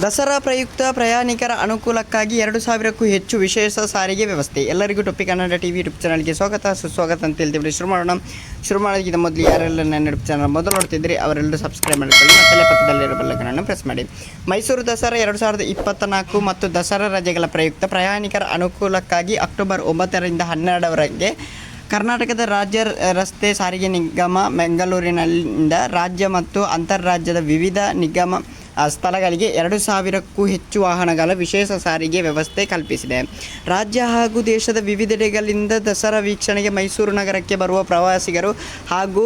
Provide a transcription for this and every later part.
ದಸರಾ ಪ್ರಯುಕ್ತ ಪ್ರಯಾಣಿಕರ ಅನುಕೂಲಕ್ಕಾಗಿ 2,000ಕ್ಕೂ ಹೆಚ್ಚು ವಿಶೇಷ ಸಾರಿಗೆ ವ್ಯವಸ್ಥೆ. ಎಲ್ಲರಿಗೂ ಟೊಪ್ಪಿ ಕನ್ನಡ ಟಿವಿ ಯೂಟ್ಯೂಬ್ ಚಾನಲ್ಗೆ ಸುಸ್ವಾಗತ ಅಂತ ಹೇಳ್ತೀವಿ. ಶುರು ಮಾಡೋದಕ್ಕಿಂತ ಮೊದಲು ಯಾರೆಲ್ಲ ನನ್ನ ಯೂಟ್ಯೂಬ್ ಚಾನಲ್ ಮೊದಲು ನೋಡ್ತಿದ್ರಿ ಅವರೆಲ್ಲರೂ ಸಬ್ಸ್ಕ್ರೈಬ್ ಮಾಡ್ಕೊಳ್ಳಿ ಮತ್ತು ಪಕ್ಕದಲ್ಲಿರೋ ಬೆಲ್ಲೈಕನ್ ಪ್ರೆಸ್ ಮಾಡಿ. ಮೈಸೂರು ದಸರಾ 2024 ಮತ್ತು ದಸರಾ ರಜೆಗಳ ಪ್ರಯುಕ್ತ ಪ್ರಯಾಣಿಕರ ಅನುಕೂಲಕ್ಕಾಗಿ ಅಕ್ಟೋಬರ್ 9ರಿಂದ 12ರವರೆಗೆ ಕರ್ನಾಟಕದ ರಾಜ್ಯ ರಸ್ತೆ ಸಾರಿಗೆ ನಿಗಮ ಬೆಂಗಳೂರಿನಿಂದ ರಾಜ್ಯ ಮತ್ತು ಅಂತರ್ರಾಜ್ಯದ ವಿವಿಧ ನಿಗಮ ಸ್ಥಳಗಳಿಗೆ 2,000ಕ್ಕೂ ಹೆಚ್ಚು ವಾಹನಗಳ ವಿಶೇಷ ಸಾರಿಗೆ ವ್ಯವಸ್ಥೆ ಕಲ್ಪಿಸಿದೆ. ರಾಜ್ಯ ಹಾಗೂ ದೇಶದ ವಿವಿಧೆಡೆಗಳಿಂದ ದಸರಾ ವೀಕ್ಷಣೆಗೆ ಮೈಸೂರು ನಗರಕ್ಕೆ ಬರುವ ಪ್ರವಾಸಿಗರು ಹಾಗೂ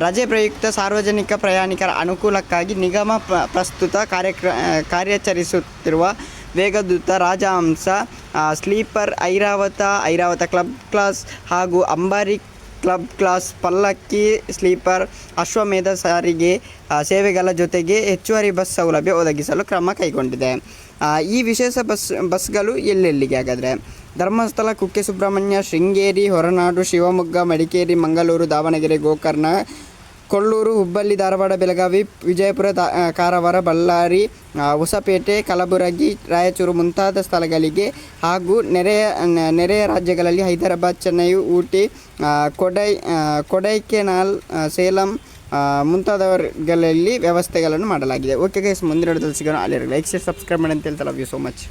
ರಜೆ ಪ್ರಯುಕ್ತ ಸಾರ್ವಜನಿಕ ಪ್ರಯಾಣಿಕರ ಅನುಕೂಲಕ್ಕಾಗಿ ನಿಗಮ ಪ್ರಸ್ತುತ ಕಾರ್ಯಾಚರಿಸುತ್ತಿರುವ Vegadoota, Rajahamsa, sleeper, Airavat club class ಹಾಗೂ ಅಂಬಾರಿ ಕ್ಲಬ್ ಕ್ಲಾಸ್, ಪಲ್ಲಕ್ಕಿ, ಸ್ಲೀಪರ್, ಅಶ್ವಮೇಧ ಸಾರಿಗೆ ಸೇವೆಗಳ ಜೊತೆಗೆ ಹೆಚ್ಚುವರಿ ಬಸ್ ಸೌಲಭ್ಯ ಒದಗಿಸಲು ಕ್ರಮ ಕೈಗೊಂಡಿದೆ. ಈ ವಿಶೇಷ ಬಸ್ಗಳು ಎಲ್ಲೆಲ್ಲಿಗೆ ಹಾಗಾದರೆ: ಧರ್ಮಸ್ಥಳ, ಕುಕ್ಕೆ ಸುಬ್ರಹ್ಮಣ್ಯ, ಶೃಂಗೇರಿ, ಹೊರನಾಡು, ಶಿವಮೊಗ್ಗ, ಮಡಿಕೇರಿ, ಮಂಗಳೂರು, ದಾವಣಗೆರೆ, ಗೋಕರ್ಣ, ಕೊಲ್ಲೂರು, ಹುಬ್ಬಳ್ಳಿ, ಧಾರವಾಡ, ಬೆಳಗಾವಿ, ವಿಜಯಪುರ, ಕಾರವಾರ, ಬಳ್ಳಾರಿ, ಹೊಸಪೇಟೆ, ಕಲಬುರಗಿ, ರಾಯಚೂರು ಮುಂತಾದ ಸ್ಥಳಗಳಿಗೆ ಹಾಗೂ ನೆರೆಯ ರಾಜ್ಯಗಳಲ್ಲಿ ಹೈದರಾಬಾದ್, ಚೆನ್ನೈ, ಊಟಿ, ಕೊಡೈಕೆನಾಲ್, ಸೇಲಂ ಮುಂತಾದವರುಗಳಲ್ಲಿ ವ್ಯವಸ್ಥೆಗಳನ್ನು ಮಾಡಲಾಗಿದೆ. ಓಕೆ ಗೈಸ್, ಮುಂದಿನ ವಿಡಿಯೋದಲ್ಲಿ ಸಿಗೋಣ. ಅಲ್ಲಿ ಲೈಕ್, ಶೇರ್, ಸಬ್ಸ್ಕ್ರೈಬ್ ಮಾಡಿ ಅಂತ ಹೇಳ್ತಾ ಲವ್ ಯು ಸೋ ಮಚ್.